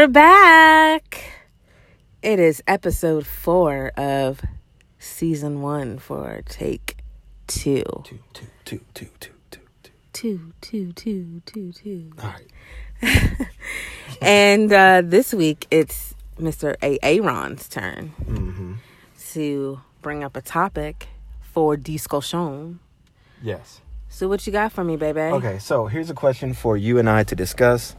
We're back. It is episode 4 of season 1 for take 2. Two. All right. And this week it's Mr. Aaron's turn to bring up a topic for discussion. Yes. So what you got for me, baby? Okay, so here's a question for you and I to discuss,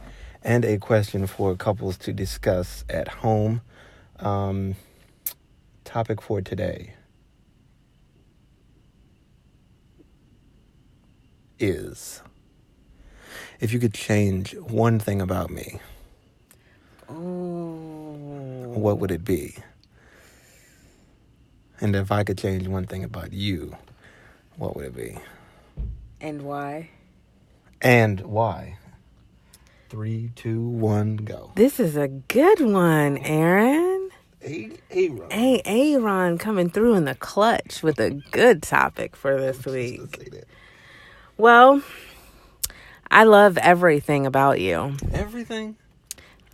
and a question for couples to discuss at home. Topic for today is, if you could change one thing about me, what would it be? And if I could change one thing about you, what would it be? And why? And why? 3, 2, 1, go. This is a good one, Aaron. Aaron. Hey, Aaron coming through in the clutch with a good topic for this week. Well, I love everything about you. Everything?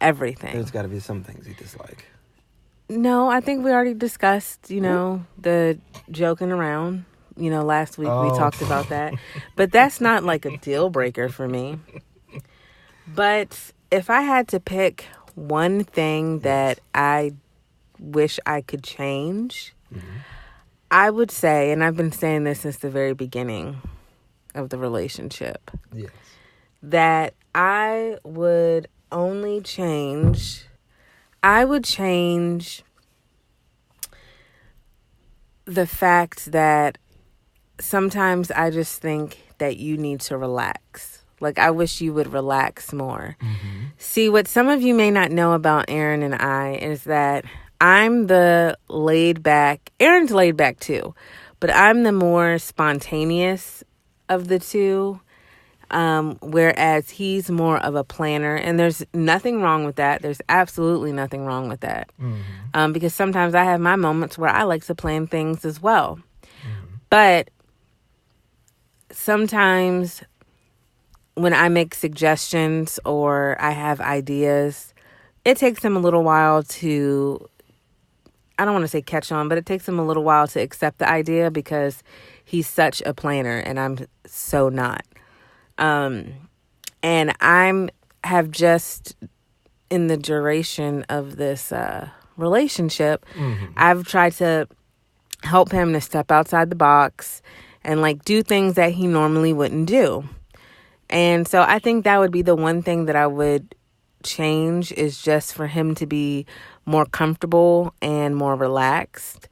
Everything. There's got to be some things you dislike. No, I think we already discussed, the joking around. Last week we talked about that. But that's not like a deal breaker for me. But if I had to pick one thing that I wish I could change, I would say, and I've been saying this since the very beginning of the relationship, Yes. that I would change the fact that sometimes I just think that you need to relax. Like, I wish you would relax more. See, what some of you may not know about Aaron and I is that I'm the laid back. Aaron's laid back too, but I'm the more spontaneous of the two. Whereas he's more of a planner, and there's nothing wrong with that. There's absolutely nothing wrong with that. Because sometimes I have my moments where I like to plan things as well. But sometimes when I make suggestions or I have ideas, it takes him a little while to, I don't want to say catch on, but it takes him a little while to accept the idea because he's such a planner and I'm so not. And have just, in the duration of this relationship, I've tried to help him to step outside the box and do things that he normally wouldn't do. And so I think that would be the one thing that I would change, is just for him to be more comfortable and more relaxed.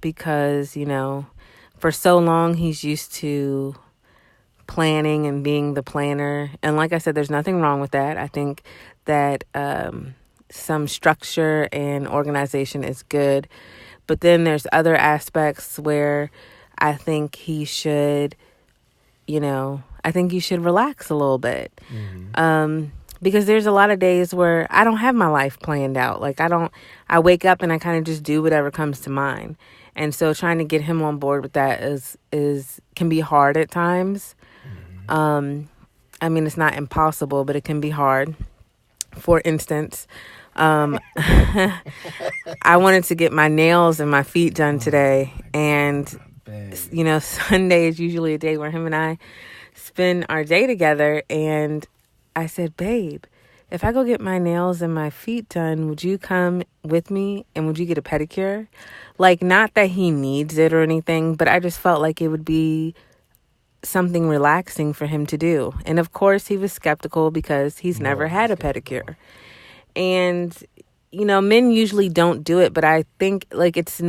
Because, for so long he's used to planning and being the planner. And like I said, there's nothing wrong with that. I think that some structure and organization is good. But then there's other aspects where I think he should, relax a little bit. Because there's a lot of days where I don't have my life planned out. I wake up and I kind of just do whatever comes to mind. And so trying to get him on board with that can be hard at times. It's not impossible, but it can be hard. For instance, I wanted to get my nails and my feet done today. And, Sunday is usually a day where him and I spend our day together. And I said, babe, if I go get my nails and my feet done, would you come with me and would you get a pedicure? Not that he needs it or anything, but I just felt like it would be something relaxing for him to do. And of course he was skeptical because he's never had a pedicure. And, men usually don't do it, but I think it's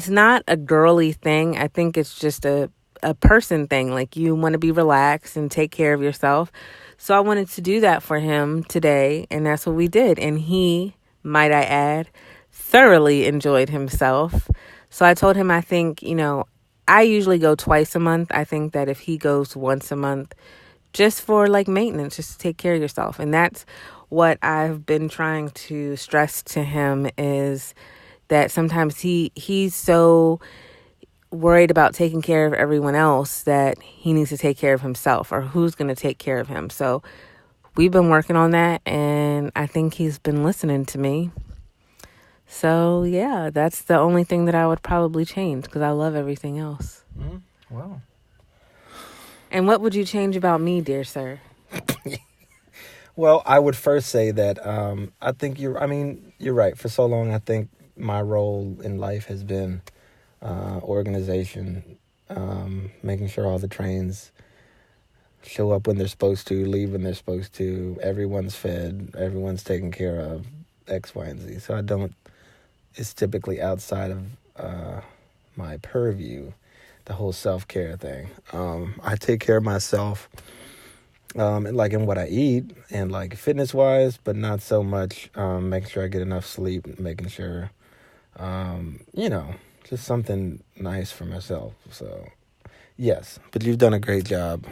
not a girly thing. I think it's just a person thing. You want to be relaxed and take care of yourself. So I wanted to do that for him today. And that's what we did. And he, might I add, thoroughly enjoyed himself. So I told him, I think, I usually go twice a month. I think that if he goes once a month, just for maintenance, just to take care of yourself. And that's what I've been trying to stress to him, is that sometimes he's so worried about taking care of everyone else that he needs to take care of himself, or who's going to take care of him. So we've been working on that, and I think he's been listening to me. So, yeah, that's the only thing that I would probably change because I love everything else. Wow. And what would you change about me, dear sir? Well, I would first say that I think you're right. For so long, I think my role in life has been organization, making sure all the trains show up when they're supposed to, leave when they're supposed to, everyone's fed, everyone's taken care of, X, Y, and Z. So it's typically outside of my purview, the whole self-care thing. I take care of myself, like in what I eat and like fitness-wise, but not so much making sure I get enough sleep, making sure, just something nice for myself. So, yes, but you've done a great job.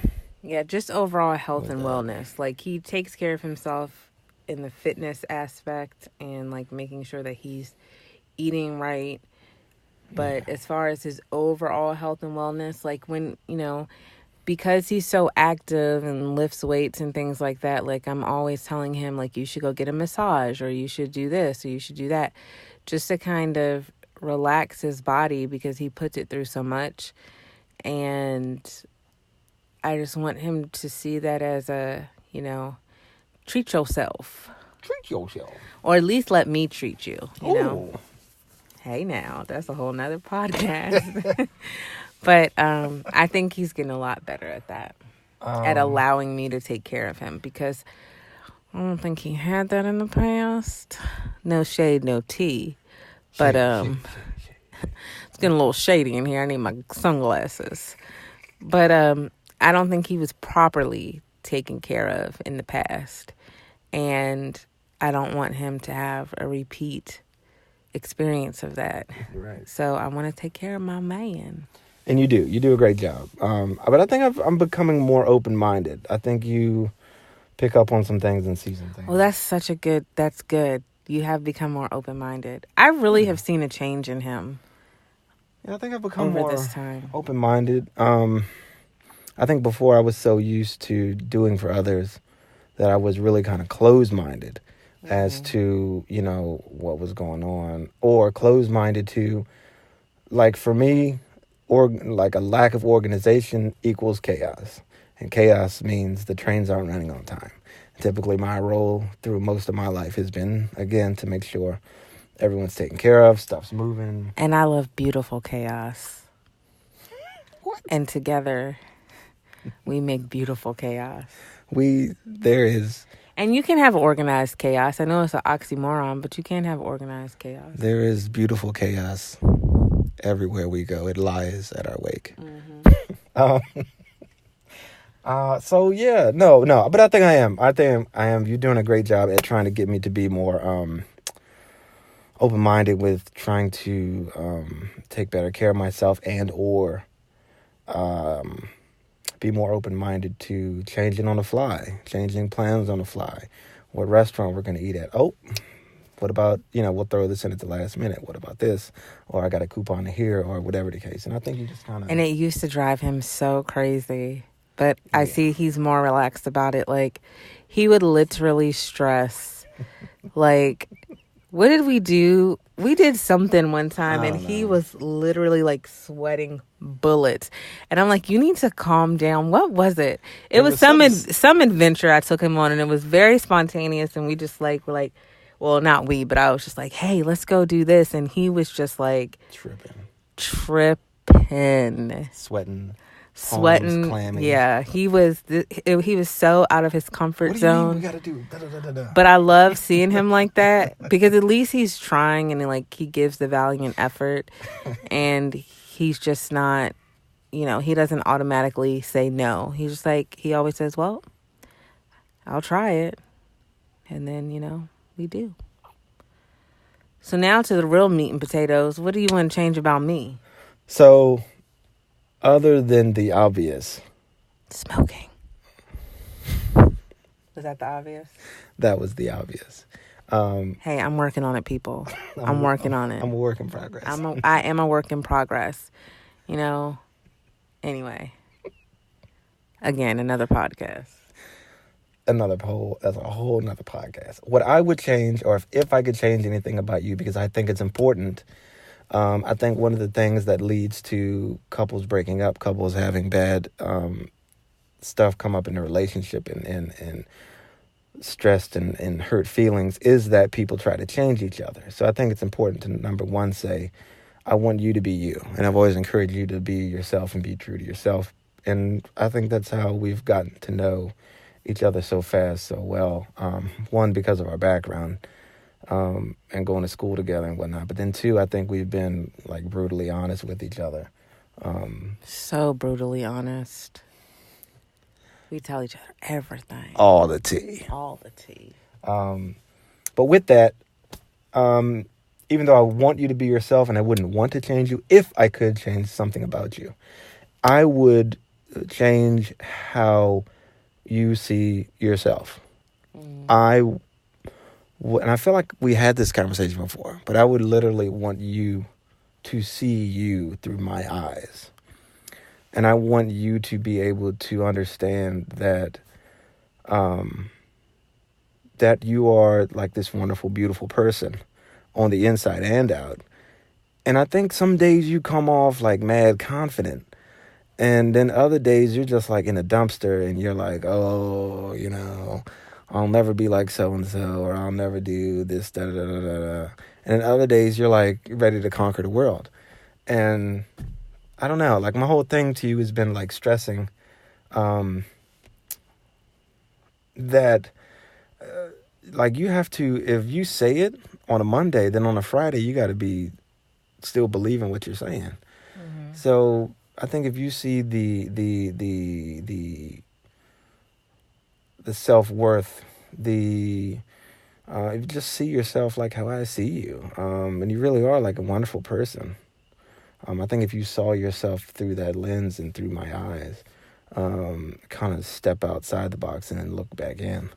Yeah, just overall health and wellness. Like, he takes care of himself in the fitness aspect and, like, making sure that he's eating right. But as far as his overall health and wellness, like, when, because he's so active and lifts weights and things like that, like, I'm always telling him, like, you should go get a massage or you should do this or you should do that, just to kind of relax his body because he puts it through so much. And I just want him to see that as a, treat yourself. Treat yourself. Or at least let me treat you, you know. Ooh. Hey, now, that's a whole nother podcast. But I think he's getting a lot better at that, at allowing me to take care of him, because I don't think he had that in the past. No shade, no tea. But it's getting a little shady in here. I need my sunglasses. But I don't think he was properly taken care of in the past. And I don't want him to have a repeat experience of that. Right. So I want to take care of my man. And you do a great job. But I think I'm becoming more open-minded. I think you pick up on some things and see some things. Well, that's good. You have become more open-minded. I really have seen a change in him. Yeah, I think I've become over more this time. Open-minded. I think before I was so used to doing for others that I was really kind of closed-minded as to, what was going on, or closed-minded to, like, for me, or like a lack of organization equals chaos. And chaos means the trains aren't running on time. Typically, my role through most of my life has been, again, to make sure everyone's taken care of, stuff's moving. And I love beautiful chaos. What? And together, we make beautiful chaos. There is... And you can have organized chaos. I know it's an oxymoron, but you can have organized chaos. There is beautiful chaos everywhere we go. It lies at our wake. So yeah, no, but I think I am. You're doing a great job at trying to get me to be more open-minded with trying to take better care of myself and or be more open-minded to changing on the fly, changing plans on the fly. What restaurant we're going to eat at? Oh, what about, we'll throw this in at the last minute. What about this? Or I got a coupon here, or whatever the case. And I think you just kind of... And it used to drive him so crazy. But I see he's more relaxed about it. Like, he would literally stress. Like, what did we do? We did something one time, and he was literally, like, sweating bullets. And I'm like, you need to calm down. What was it? It was some adventure I took him on, and it was very spontaneous. And we just, like, were like... Well, not we, but I was just like, hey, let's go do this. And he was just like... Tripping. Sweating. Clammy. Yeah, he was so out of his comfort zone. We gotta do? Da, da, da, da, da. But I love seeing him like that because at least he's trying and like he gives the valiant effort, and he's just not, he doesn't automatically say no. He's just like, he always says, well, I'll try it, and then we do. So now to the real meat and potatoes. What do you want to change about me? So, other than the obvious. Smoking. Was that the obvious? That was the obvious. Hey, I'm working on it, people. I'm working on it. I'm a work in progress. I am a work in progress. Anyway. Again, another podcast. that's a whole nother podcast. What I would change, or if I could change anything about you, because I think it's important. I think one of the things that leads to couples breaking up, couples having bad stuff come up in a relationship and stressed and hurt feelings, is that people try to change each other. So I think it's important to, number one, say, I want you to be you. And I've always encouraged you to be yourself and be true to yourself. And I think that's how we've gotten to know each other so fast, so well. One, because of our background and going to school together and whatnot. But then two, I think we've been like brutally honest with each other. So brutally honest. We tell each other everything. All the tea. All the tea. But with that, even though I want you to be yourself and I wouldn't want to change you, if I could change something about you, I would change how you see yourself. And I feel like we had this conversation before, but I would literally want you to see you through my eyes. And I want you to be able to understand that that you are like this wonderful, beautiful person on the inside and out. And I think some days you come off like mad confident. And then other days you're just like in a dumpster and you're like, oh, you know, I'll never be like so-and-so, or I'll never do this, da-da-da-da-da. And then other days you're like ready to conquer the world. And I don't know, like my whole thing to you has been like stressing that like you have to, if you say it on a Monday, then on a Friday you got to be still believing what you're saying. Mm-hmm. So I think if you see the self-worth, if you just see yourself like how I see you, and you really are like a wonderful person. I think if you saw yourself through that lens and through my eyes, kind of step outside the box and then look back in,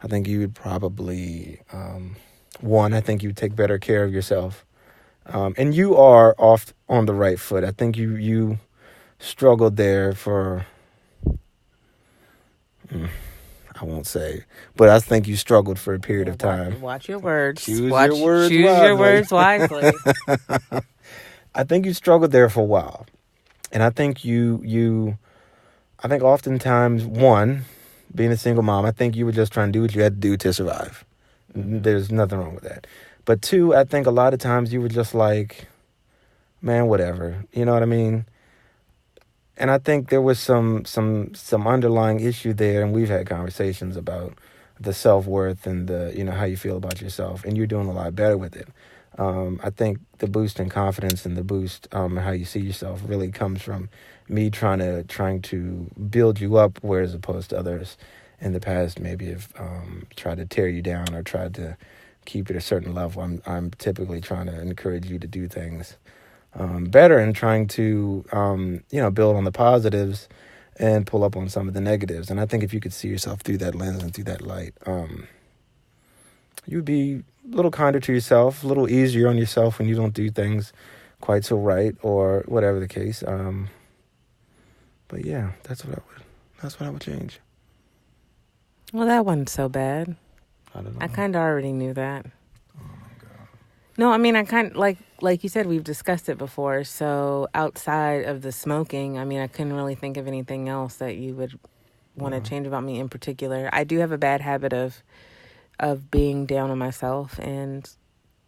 I think you would probably, I think you would take better care of yourself. And you are off on the right foot. I think you struggled there for, I won't say, but I think you struggled for a period of time. Watch your words. Choose your words wisely. I think you struggled there for a while. And I think I think oftentimes, one, being a single mom, I think you were just trying to do what you had to do to survive. There's nothing wrong with that. But two, I think a lot of times you were just like, man, whatever. You know what I mean? And I think there was some underlying issue there, and we've had conversations about the self-worth and the, you know, how you feel about yourself, and you're doing a lot better with it. I think the boost in confidence and the boost in how you see yourself really comes from me trying to build you up, whereas opposed to others in the past maybe have tried to tear you down or tried to keep it a certain level. I'm typically trying to encourage you to do things better and trying to build on the positives and pull up on some of the negatives. And I think if you could see yourself through that lens and through that light, you'd be a little kinder to yourself, a little easier on yourself when you don't do things quite so right or whatever the case. But yeah, that's what I would change. Well, that wasn't so bad. I don't know. I kind of already knew that. Oh my God. No, I mean, I kind of, like you said, we've discussed it before. So outside of the smoking, I mean, I couldn't really think of anything else that you would want to change about me in particular. I do have a bad habit of being down on myself, and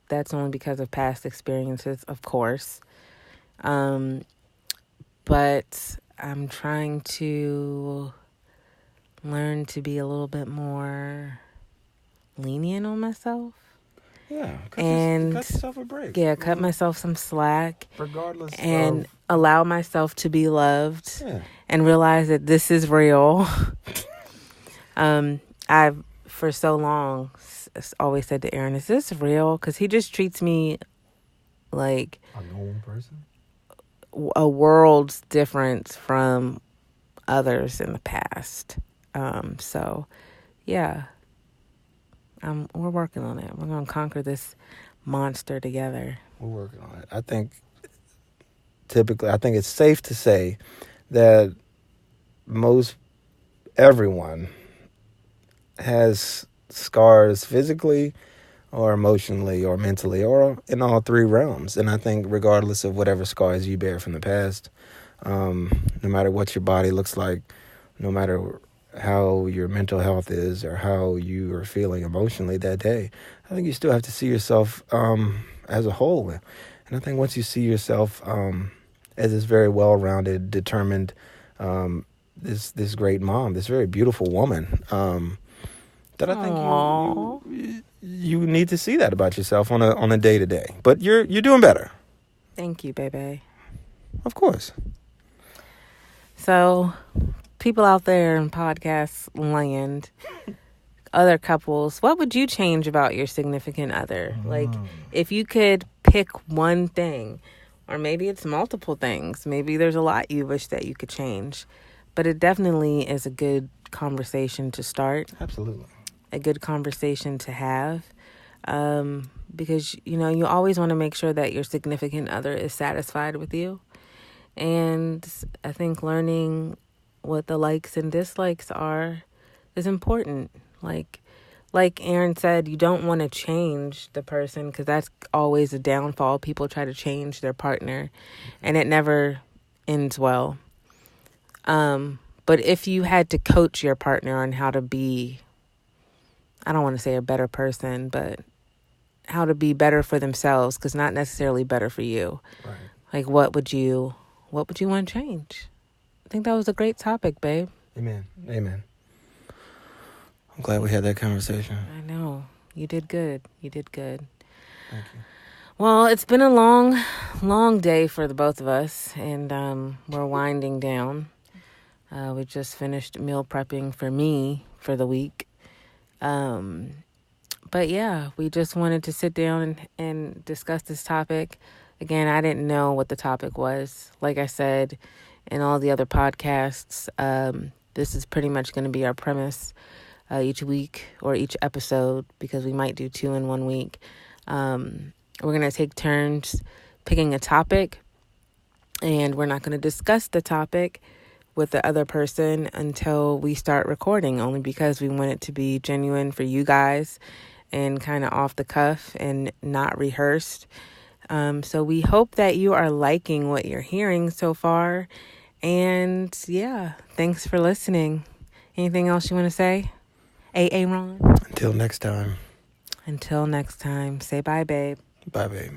that's only because of past experiences, of course. But I'm trying to learn to be a little bit more lenient on myself. Yeah, cut yourself a break. Yeah, cut myself some slack. Regardless and allow myself to be loved. Yeah. And realize that this is real. I've, for so long, always said to Aaron, is this real? Because he just treats me like a normal person, a world's difference from others in the past. So, yeah. We're working on it. We're going to conquer this monster together. We're working on it. I think it's safe to say that most everyone has scars physically or emotionally or mentally or in all three realms. And I think regardless of whatever scars you bear from the past, no matter what your body looks like, no matter how your mental health is or how you are feeling emotionally that day, I think you still have to see yourself as a whole. And I think once you see yourself as this very well-rounded, determined, this great mom, this very beautiful woman, that I think you need to see that about yourself on a day-to-day. But you're doing better. Thank you, baby. Of course. So, people out there in podcast land, other couples, what would you change about your significant other? Like, if you could pick one thing, or maybe it's multiple things, maybe there's a lot you wish that you could change, but it definitely is a good conversation to start. Absolutely. A good conversation to have, because, you always want to make sure that your significant other is satisfied with you. And I think learning what the likes and dislikes are is important. Like Aaron said, you don't want to change the person, because that's always a downfall. People try to change their partner and it never ends well. But if you had to coach your partner on how to be, I don't want to say a better person, but how to be better for themselves, because not necessarily better for you. Right. Like, what would you want to change? I think that was a great topic, babe. Amen. I'm glad we had that conversation. I know. You did good. Thank you. Well, it's been a long, long day for the both of us, and we're winding down. We just finished meal prepping for me for the week. But yeah, we just wanted to sit down and discuss this topic. Again, I didn't know what the topic was. Like I said in all the other podcasts, this is pretty much going to be our premise each week or each episode, because we might do 2 in 1 week. We're going to take turns picking a topic, and we're not going to discuss the topic with the other person until we start recording, only because we want it to be genuine for you guys and kind of off the cuff and not rehearsed. So we hope that you are liking what you're hearing so far. And yeah, thanks for listening. Anything else you want to say? Ron? Until next time. Say bye, babe. Bye, babe.